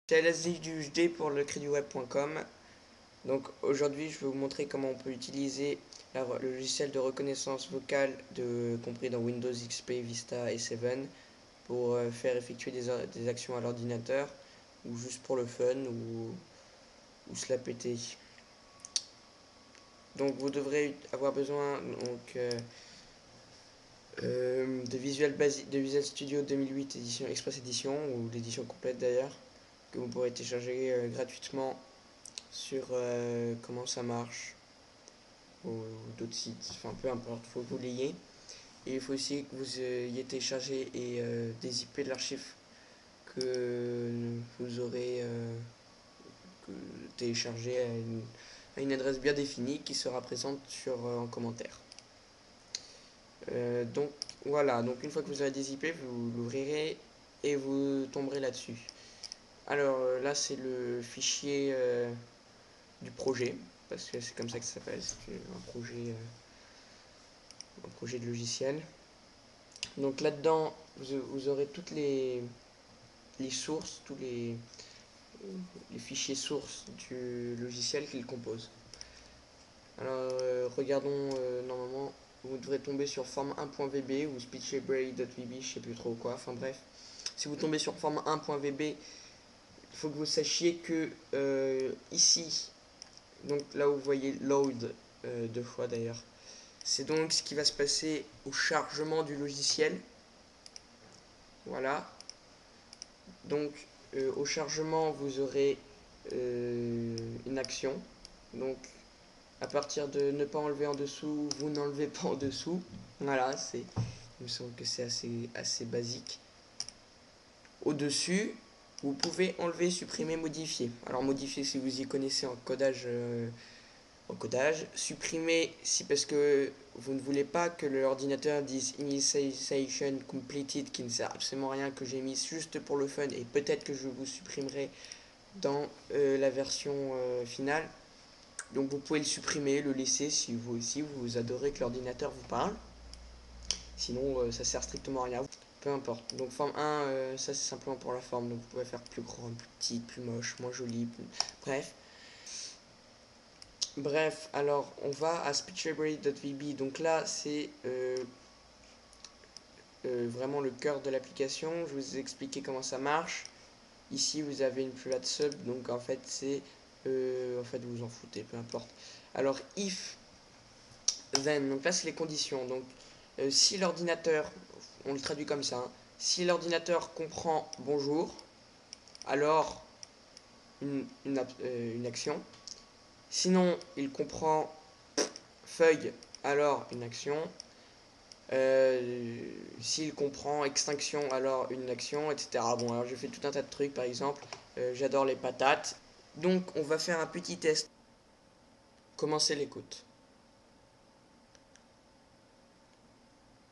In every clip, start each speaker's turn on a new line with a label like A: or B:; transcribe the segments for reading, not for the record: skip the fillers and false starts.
A: C'est LSD du HD pour le créditweb.com. Donc aujourd'hui je vais vous montrer comment on peut utiliser le logiciel de reconnaissance vocale compris dans Windows XP, Vista et 7 pour faire effectuer des actions à l'ordinateur ou juste pour le fun ou se la péter. Donc vous devrez avoir besoin de Visual Studio 2008 édition Express Edition ou l'édition complète d'ailleurs que vous pourrez télécharger gratuitement sur comment ça marche ou d'autres sites, enfin peu importe, il faut que vous l'ayez. Et il faut aussi que vous ayez téléchargé et des IP de l'archive que vous aurez téléchargé à une adresse bien définie qui sera présente en commentaire. Donc voilà, donc une fois que vous avez des IP, vous l'ouvrirez et vous tomberez là-dessus. Alors là c'est le fichier du projet, parce que c'est comme ça que ça s'appelle, c'est un projet de logiciel. Donc là-dedans, vous aurez toutes les sources, tous les fichiers sources du logiciel qu'il compose. Alors regardons, normalement, vous devrez tomber sur form1.vb ou speechlibrary.vb, je sais plus trop quoi, enfin bref. Si vous tombez sur form1.vb, il faut que vous sachiez que ici, donc là où vous voyez load, deux fois d'ailleurs, c'est donc ce qui va se passer au chargement du logiciel. Voilà. Donc au chargement, vous aurez une action. Donc à partir de ne pas enlever en dessous, vous n'enlevez pas en dessous. Voilà, il me semble que c'est assez basique. Au-dessus, vous pouvez enlever, supprimer, modifier. Alors modifier si vous y connaissez en codage. Supprimer si parce que vous ne voulez pas que l'ordinateur dise initialization completed, qui ne sert absolument à rien, que j'ai mis juste pour le fun, et peut-être que je vous supprimerai dans la version finale. Donc vous pouvez le supprimer, le laisser si vous aussi vous adorez que l'ordinateur vous parle. Sinon ça sert strictement à rien. Peu importe. Donc forme 1, ça c'est simplement pour la forme. Donc vous pouvez faire plus grande, plus petite, plus moche, moins jolie. Bref. Bref, alors on va à speechlibrary.vb. Donc là, c'est vraiment le cœur de l'application. Je vous ai expliqué comment ça marche. Ici, vous avez une flat sub. Donc en fait, en fait, vous en foutez, peu importe. Alors, if, then. Donc là, c'est les conditions. Donc, si l'ordinateur, on le traduit comme ça, hein, si l'ordinateur comprend bonjour, alors une action. Sinon, il comprend feuille, alors une action. S'il comprend extinction, alors une action, etc. Bon, alors je fais tout un tas de trucs, par exemple, j'adore les patates. Donc, on va faire un petit test. Commencer l'écoute.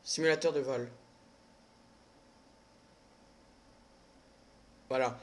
A: Simulateur de vol. Voilà.